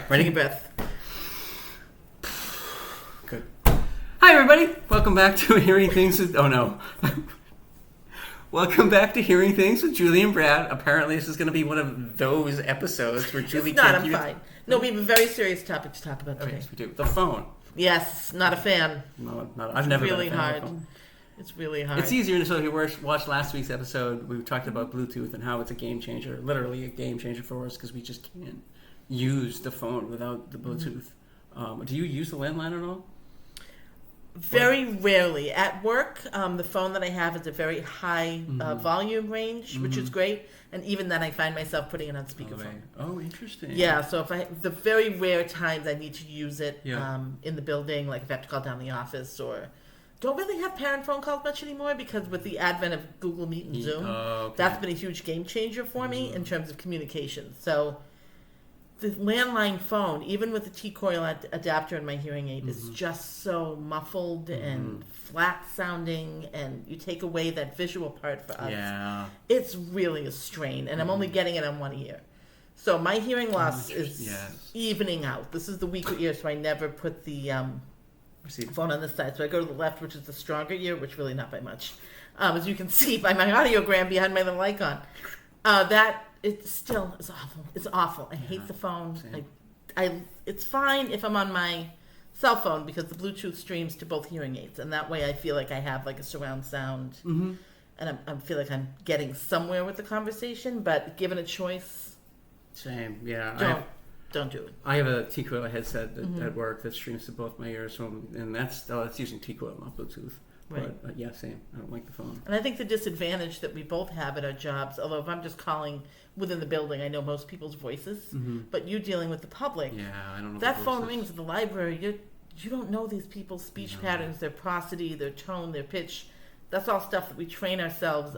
Ready? Breath. Good. Hi, everybody. Welcome back to Hearing Things with... Oh, no. Welcome back to Hearing Things with Julie and Brad. Apparently, this is going to be one of those episodes where Julie can't... I'm fine. No, we have a very serious topic to talk about today. Yes, we do. The phone. Yes, not a fan. No, I've never really been a fan hard. of the phone. It's really hard. It's easier. So if you watched last week's episode, we talked about Bluetooth and how it's a game changer, literally a game changer for us because we just can't use the phone without the Bluetooth. Do you use the landline at all? Very rarely. At work, the phone that I have is a very high volume range, which is great. And even then, I find myself putting it on speakerphone. Oh, interesting. Yeah, so the very rare times I need to use it in the building, like if I have to call down the office or... Don't really have parent phone calls much anymore because with the advent of Google Meet and Zoom, that's been a huge game changer for me in terms of communication. So the landline phone, even with the T-coil adapter in my hearing aid, is just so muffled and flat sounding, and you take away that visual part for us. Yeah. It's really a strain, and I'm only getting it on one ear. So my hearing loss is evening out. This is the weaker ear, so I never put the... phone on this side. So I go to the left, which is the stronger ear, which really not by much. As you can see by my audiogram behind my little icon. That it's still is awful. It's awful. I hate the phone. It's fine if I'm on my cell phone because the Bluetooth streams to both hearing aids, and that way I feel like I have like a surround sound, and I feel like I'm getting somewhere with the conversation. But given a choice, same. Yeah. Don't do it. I have a T-coil headset at work that streams to both my ears, and that's using T-coil, not Bluetooth. Right. But yeah, same. I don't like the phone. And I think the disadvantage that we both have at our jobs, although if I'm just calling within the building, I know most people's voices, but you dealing with the public, I don't know. That phone rings at the library. You don't know these people's speech patterns, their prosody, their tone, their pitch. That's all stuff that we train ourselves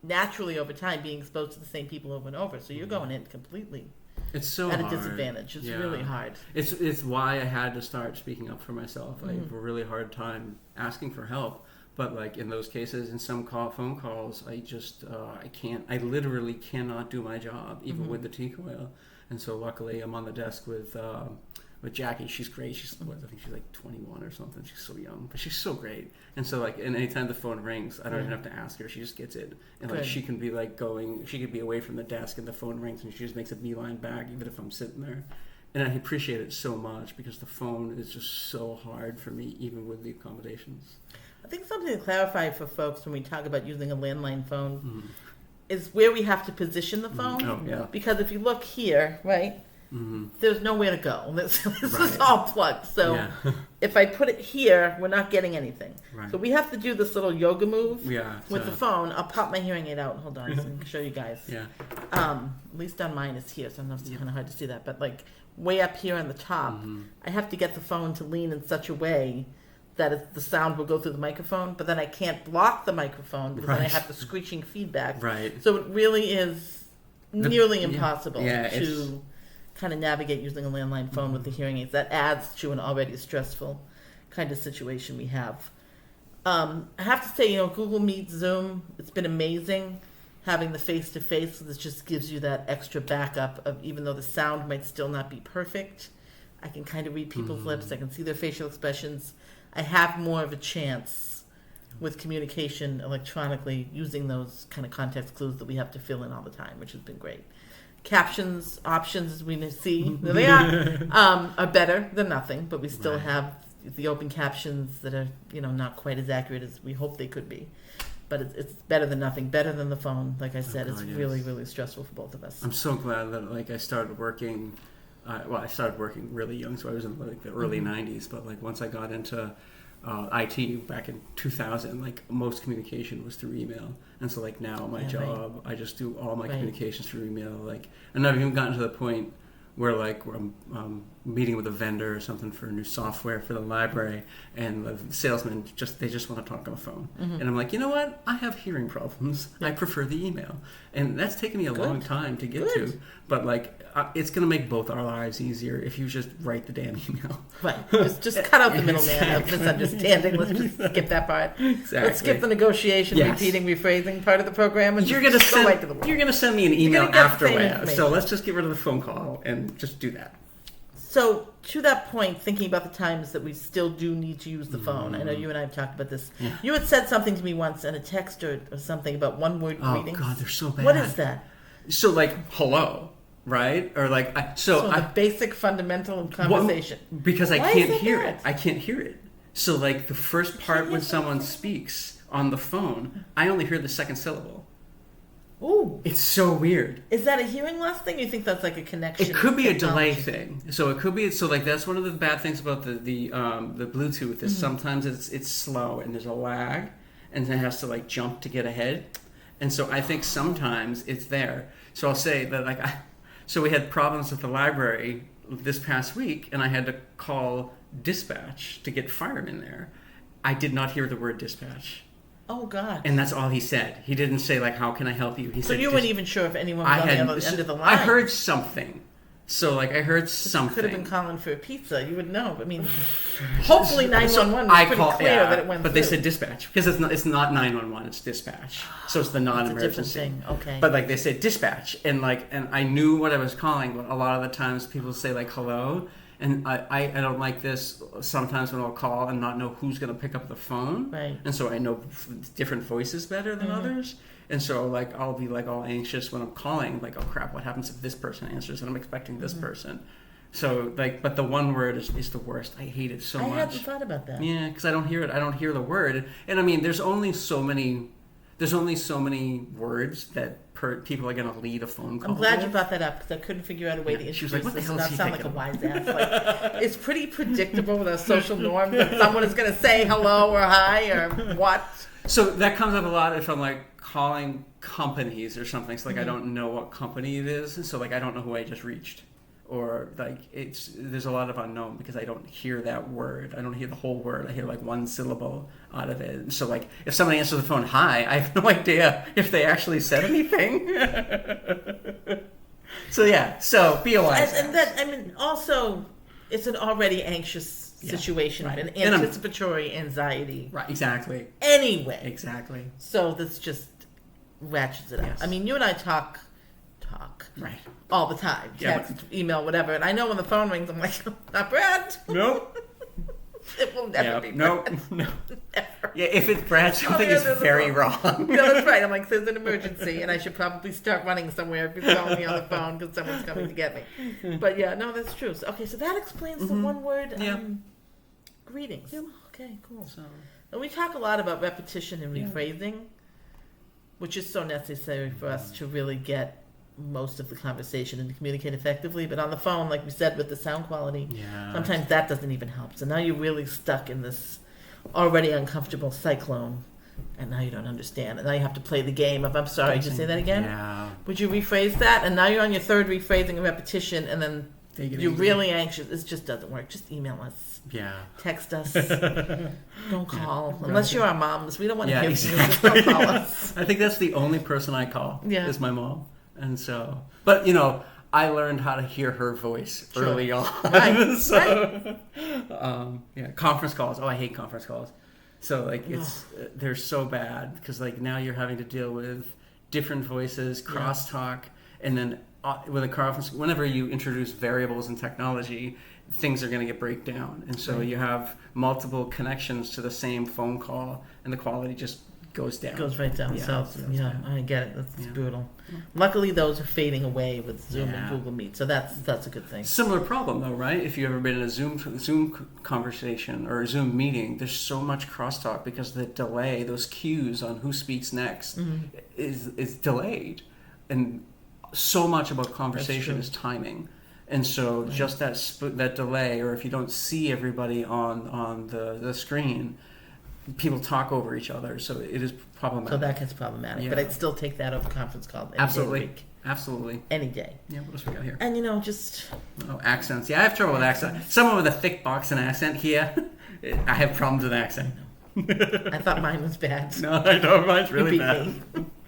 naturally over time, being exposed to the same people over and over. So you're going in completely. It's so at hard. a disadvantage. It's really hard. It's why I had to start speaking up for myself. I have a really hard time asking for help. But like in those cases, in some phone calls, I just I can't. I literally cannot do my job, even with the T-coil. And so luckily, I'm on the desk with Jackie. She's great. I think she's like 21 or something. She's so young, but she's so great. And so like, and anytime the phone rings, I don't even have to ask her. She just gets it, and like she can be like she could be away from the desk, and the phone rings, and she just makes a beeline back, even if I'm sitting there. And I appreciate it so much because the phone is just so hard for me, even with the accommodations. I think something to clarify for folks when we talk about using a landline phone is where we have to position the phone. Oh, yeah. Because if you look here, right, there's nowhere to go. This is all plugged. So if I put it here, we're not getting anything. Right. So we have to do this little yoga move with the phone. I'll pop my hearing aid out. Hold on, so I can show you guys. At least on mine is here, so I know it's kind of hard to see that. But like way up here on the top, I have to get the phone to lean in such a way that the sound will go through the microphone, but then I can't block the microphone because then I have the screeching feedback. Right. So it really is nearly impossible to kind of navigate using a landline phone with the hearing aids. That adds to an already stressful kind of situation we have. I have to say, Google Meet, Zoom, it's been amazing having the face-to-face. This just gives you that extra backup of even though the sound might still not be perfect, I can kind of read people's lips. I can see their facial expressions. I have more of a chance with communication electronically using those kind of context clues that we have to fill in all the time, which has been great. Captions, options, as we see, there they are better than nothing, but we still have the open captions that are, not quite as accurate as we hope they could be. But it's better than nothing, better than the phone. Like I said, it's really, really stressful for both of us. I'm so glad that I started working. I started working really young, so I was in like the early 90s. But like once I got into IT back in 2000, like most communication was through email. And so like now my job, I just do all my communications through email. Like, and I've even gotten to the point where like I'm meeting with a vendor or something for a new software for the library, and the salesman they just want to talk on the phone. And I'm like, you know what? I have hearing problems. I prefer the email, and that's taken me a long time to get to. But like, it's going to make both our lives easier if you just write the damn email. Right. Just cut out the middleman of misunderstanding. Let's just skip that part. Exactly. Let's skip the negotiation, repeating, rephrasing part of the program, and you're going to go right to the send me an email afterwards. So let's just get rid of the phone call and just do that. So, to that point, thinking about the times that we still do need to use the phone, I know you and I have talked about this. Yeah. You had said something to me once in a text or something about one-word greetings. Oh, God, they're so bad. What is that? So, like, hello, right? Or, like, so the basic fundamental conversation. Because I can't hear it. I can't hear it. So, like, the first part when someone speaks on the phone, I only hear the second syllable. Ooh. It's so weird. Is that a hearing loss thing? Or you think that's like a connection? It could be a delay thing. So it could be. So like that's one of the bad things about the Bluetooth is sometimes it's slow and there's a lag, and it has to like jump to get ahead. And so I think sometimes it's there. So I'll say that so we had problems with the library this past week, and I had to call dispatch to get firemen there. I did not hear the word dispatch. Oh, God. And that's all he said. He didn't say, like, how can I help you? He said, you weren't even sure if anyone was on the other end of the line. I heard something. So, like, I heard something. You could have been calling for a pizza. You would know. I mean, hopefully 911 was pretty clear that it went but through. They said dispatch. Because it's not 911, it's dispatch. So it's the non-emergency. It's a different thing. Okay. But, like, they said dispatch. And I knew what I was calling, but a lot of the times people say, like, hello. And I don't like this sometimes when I'll call and not know who's going to pick up the phone. Right. And so I know different voices better than others. And so, like, I'll be, like, all anxious when I'm calling. Like, oh, crap, what happens if this person answers and I'm expecting this person? So, like, but the one word is the worst. I hate it so much. I hadn't thought about that. Yeah, because I don't hear it. I don't hear the word. And, I mean, there's only so many words that people are going to lead a phone call. I'm glad you brought that up because I couldn't figure out a way to introduce like, what the this hell and is not he sound like a thinking? wise ass. Like, it's pretty predictable with our social norms that someone is going to say hello or hi or what. So that comes up a lot if I'm like calling companies or something. So like I don't know what company it is, and so like I don't know who I just reached. Or like there's a lot of unknown because I don't hear that word. I don't hear the whole word. I hear like one syllable out of it. So like if somebody answers the phone, hi, I have no idea if they actually said anything. So yeah, so be a wise. And that, I mean, also it's an already anxious situation, right. an anticipatory anxiety. Right, exactly. Anyway. Exactly. So this just ratchets it up. Yes. I mean, you and I talk right all the time, text, email, whatever. And I know when the phone rings, I'm like, not Brad. Nope. It will never be Brad. No. Never. Yeah, if it's Brad, something is very wrong. No, that's right. I'm like, there's an emergency, and I should probably start running somewhere if you're calling me on the phone because someone's coming to get me. But yeah, no, that's true. So, okay, so that explains the one word greetings. Yeah. Okay, cool. And we talk a lot about repetition and rephrasing, which is so necessary for us to really get most of the conversation and to communicate effectively. But on the phone, like we said, with the sound quality, sometimes that doesn't even help. So now you're really stuck in this already uncomfortable cyclone, and now you don't understand. And now you have to play the game of, I'm sorry, did you say that again? Yeah. Would you rephrase that? And now you're on your third rephrasing and repetition, and then you're really anxious. It just doesn't work. Just email us. Yeah. Text us. Don't call. Unless you're our moms. We don't want to hear from you. Just Exactly. don't call us. I think that's the only person I call is my mom. And so, but you know, I learned how to hear her voice early on. Right. So, conference calls. Oh, I hate conference calls. So like they're so bad because like now you're having to deal with different voices, crosstalk, and then with a conference, whenever you introduce variables in technology, things are going to get break down. And so you have multiple connections to the same phone call, and the quality just goes down. Goes right down. Yeah, so I get it. That's brutal. Luckily, those are fading away with Zoom and Google Meet, so that's a good thing. Similar problem though, right? If you've ever been in a Zoom conversation or a Zoom meeting, there's so much crosstalk because the delay, those cues on who speaks next, is delayed, and so much about conversation is timing. And so just that delay, or if you don't see everybody on the screen, people talk over each other, so it is problematic. So that gets problematic, but I'd still take that over conference call any day of the week. Absolutely. Any day. Yeah, what else we got here? And just... Oh, accents. Yeah, I have trouble with accent. Someone with a thick Boston accent here, I have problems with accent. I thought mine was bad. No, I know, mine's really bad.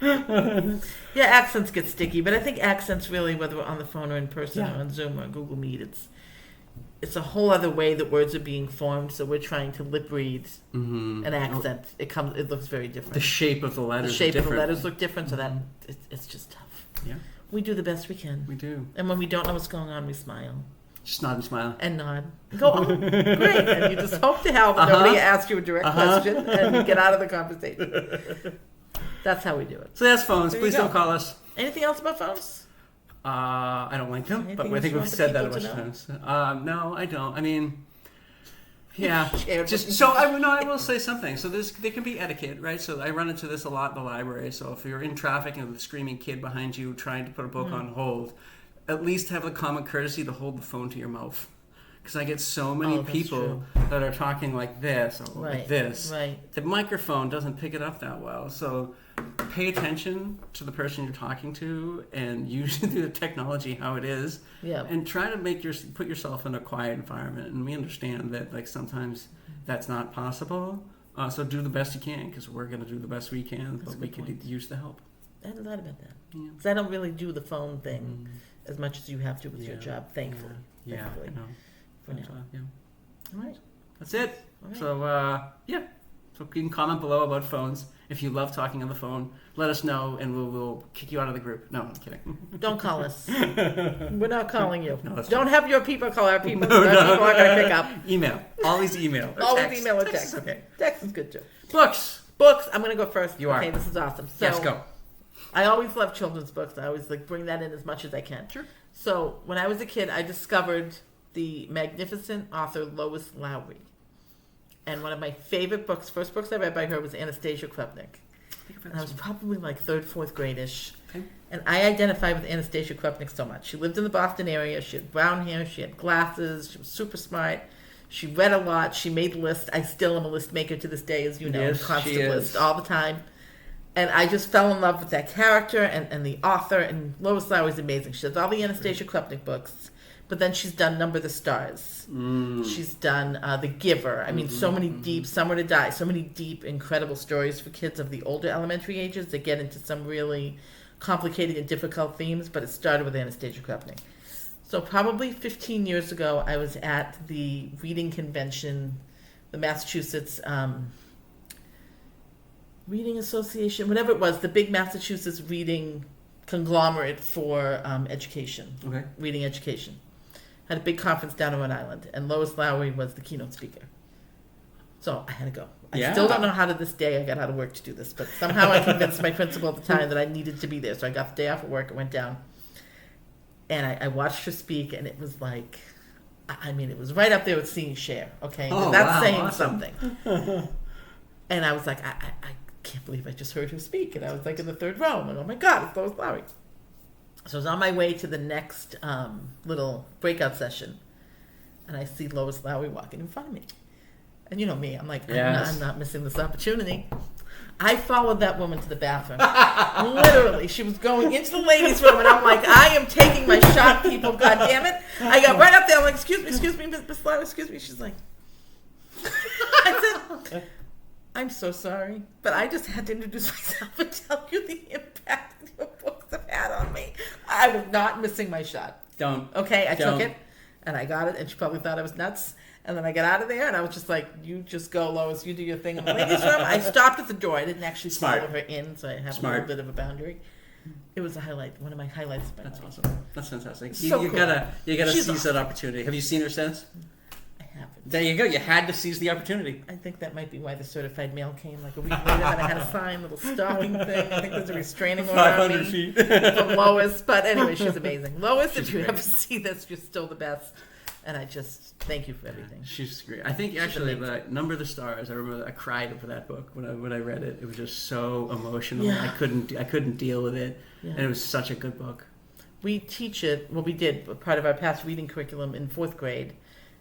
Yeah, accents get sticky, but I think accents really, whether we're on the phone or in person or on Zoom or Google Meet, it's a whole other way that words are being formed. So we're trying to lip read an accent. It looks very different. The shape of the letters. The shape of the letters look different, so that it's just tough. Yeah, we do the best we can. We do. And when we don't know what's going on, we smile. Just nod and smile. And nod. Go, oh, great. And you just hope to hell that nobody asks you a direct question and get out of the conversation. That's how we do it. So that's phones. Please don't call us. Anything else about phones? I don't like them, but I think we've said that a bunch of times. No, I don't. I mean, yeah. Just so I will say something. So there can be etiquette, right? So I run into this a lot in the library. So if you're in traffic and there's a screaming kid behind you trying to put a book on hold, at least have the common courtesy to hold the phone to your mouth. Because I get so many people that are talking like this or like this. Right. The microphone doesn't pick it up that well. So pay attention to the person you're talking to and use the technology how it is. Yeah. And try to put yourself in a quiet environment. And we understand that like sometimes that's not possible. So do the best you can because we're going to do the best we can. But we could use the help. I hadn't thought about that. Because I don't really do the phone thing as much as you have to with your job, thankfully. Yeah, I know. For now. All right. That's it. Right. So, So you can comment below about phones. If you love talking on the phone, let us know and we'll kick you out of the group. No, I'm kidding. Don't call us. We're not calling you. No, don't have your people call our people. People aren't going to pick up. Email. Always email. Always email or text. Okay. Text is good too. Books. I'm going to go first. You are. Okay, this is awesome. So, yes, go. I always love children's books. I always bring that in as much as I can. Sure. So when I was a kid, I discovered the magnificent author Lois Lowry. And one of my favorite first books I read by her was Anastasia Krupnik. And I was probably like 3rd, 4th grade-ish. Okay. And I identified with Anastasia Krupnik so much. She lived in the Boston area. She had brown hair. She had glasses. She was super smart. She read a lot. She made lists. I still am a list maker to this day, as you know. Yes, constant list all the time. And I just fell in love with that character and the author. And Lois Lowry is amazing. She has all the Anastasia Krupnik books. But then she's done Number the Stars. She's done The Giver. I mean, so many deep, Somewhere to Die, so many deep, incredible stories for kids of the older elementary ages that get into some really complicated and difficult themes. But it started with Anastasia Krupnik. So probably 15 years ago, I was at the reading convention, the Massachusetts Reading Association, whatever it was, the big Massachusetts reading conglomerate for education, reading education. Had a big conference down in Rhode Island, and Lois Lowry was the keynote speaker. So I had to go. I still don't know how to this day I got out of work to do this, but somehow I convinced my principal at the time that I needed to be there. So I got the day off of work and went down. And I watched her speak, and it was like, I mean, it was right up there with seeing Cher, okay? Oh, and that's saying something. And I was like, I can't believe I just heard her speak. And I was like in the 3rd row. I'm like, oh my God, it's Lois Lowry. So I was on my way to the next little breakout session. And I see Lois Lowry walking in front of me. And you know me, I'm like, I'm not missing this opportunity. I followed that woman to the bathroom. Literally, she was going into the ladies' room, and I'm like, I am taking my shot, people, God damn it. I got right up there, I'm like, excuse me, Miss Lowry, excuse me. She's like, I said, I'm so sorry, but I just had to introduce myself and tell you the impact that your books have had on me. I was not missing my shot. Okay, I took it, and I got it, and she probably thought I was nuts. And then I got out of there, and I was just like, you just go, Lois, you do your thing in the ladies' room. I stopped at the door. I didn't actually follow her in, so I have a little bit of a boundary. It was a highlight, one of my highlights of my life. That's awesome. That's fantastic. You cool. gotta seize awesome. That opportunity. Have you seen her since? I haven't. There you go. You had to seize the opportunity. I think that might be why the certified mail came like a week later, and I had to sign a little stalking thing. I think there's a restraining order on me from Lois. But anyway, she's amazing. Lois, if you ever see this, you're still the best. And I just thank you for everything. She's great. I think actually the Number the Stars. I remember I cried for that book when I read it. It was just so emotional. Yeah. I couldn't deal with it, and it was such a good book. We teach it. Well, we did part of our past reading curriculum in 4th grade,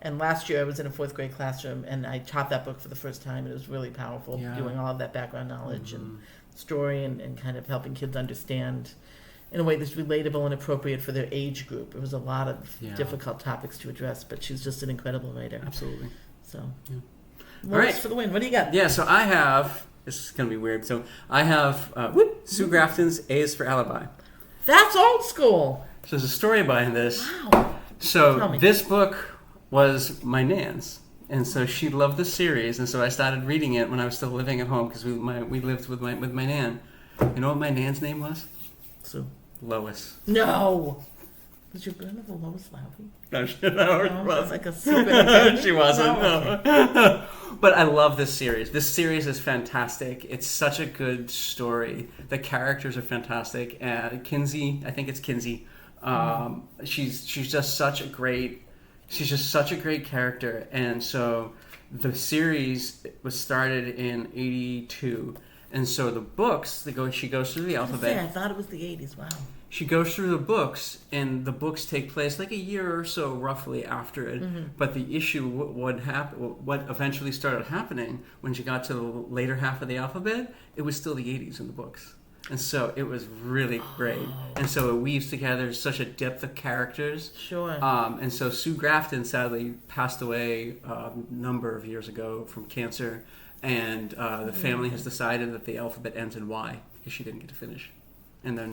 and last year I was in a 4th grade classroom, and I taught that book for the first time. And it was really powerful, doing all of that background knowledge and story, and kind of helping kids understand in a way that's relatable and appropriate for their age group. It was a lot of difficult topics to address, but she's just an incredible writer. Absolutely. So, all right, for the win. What do you got? Yeah, so I have, this is going to be weird, so I have Sue Grafton's A is for Alibi. That's old school. So there's a story behind this. Wow. So this book was my nan's, and so she loved the series, and so I started reading it when I was still living at home, because we lived with my nan. You know what my nan's name was? Sue. Lois. No. Was your grandmother Lois Lowry? No, she wasn't. Like a secret. She wasn't. No. No. But I love this series. This series is fantastic. It's such a good story. The characters are fantastic. And Kinsey, I think it's Kinsey. She's just such a great. She's just such a great character. And so the series was started in '82. And so the books, she goes through the alphabet. I thought it was the 80s. Wow. She goes through the books, and the books take place like a year or so roughly after it. Mm-hmm. But the issue, what eventually started happening when she got to the later half of the alphabet, it was still the 80s in the books. And so it was really great. And so it weaves together such a depth of characters. Sure. And so Sue Grafton sadly passed away a number of years ago from cancer. And the family has decided that the alphabet ends in Y because she didn't get to finish. And they're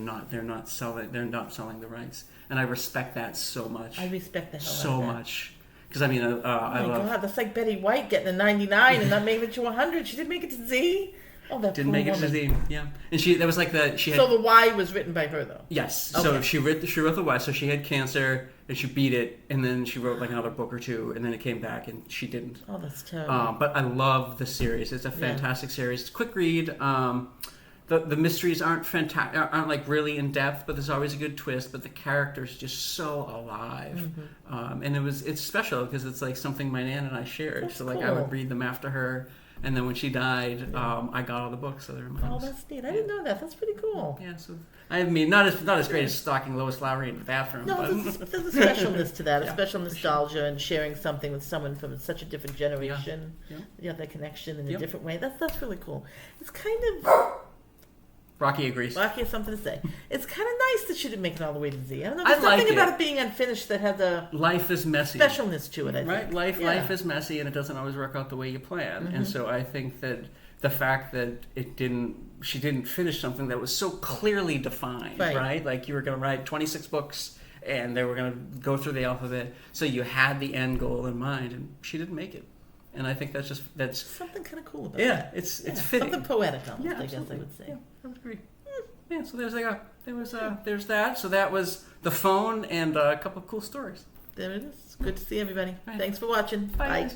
not selling the rights, and I respect that so much. I respect the hell so out of that. much because I mean, I love. God, that's like Betty White getting a 99 and not making it to 100. She didn't make it to Z. Oh, that didn't make it to Z. Yeah, and that was like the she had. So the Y was written by her though. Yes. Okay. So she wrote the Y. So she had cancer and she beat it, and then she wrote like another book or two, and then it came back and she didn't. Oh, that's terrible. But I love the series. It's a fantastic series. It's a quick read. The mysteries aren't like really in depth, but there's always a good twist. But the characters just so alive, and it's special because it's like something my Nan and I shared. That's so like cool. I would read them after her, and then when she died, I got all the books, so they're in my house. Oh, that's neat. I didn't know that. That's pretty cool. Yeah, so I mean, not as great as stalking Lois Lowry in the bathroom. No, but there's a specialness to that, a special nostalgia and sharing something with someone from such a different generation. Yeah, that connection in a different way. That's really cool. It's kind of. Rocky agrees. Rocky has something to say. It's kind of nice that she didn't make it all the way to Z. I don't know. There's something about it being unfinished that has a life is messy specialness to it. I think. Right, life is messy, and it doesn't always work out the way you plan. And so I think that the fact that she didn't finish something that was so clearly defined, right? Like you were going to write 26 books, and they were going to go through the alphabet, so you had the end goal in mind, and she didn't make it. And I think that's something kind of cool about that. Yeah, it's fitting. Something poetic almost, I guess I would say. Yeah, I would agree. Yeah, so there's that. So that was The Phone and a couple of cool stories. There it is. Good to see everybody. Right. Thanks for watching. Bye. Bye.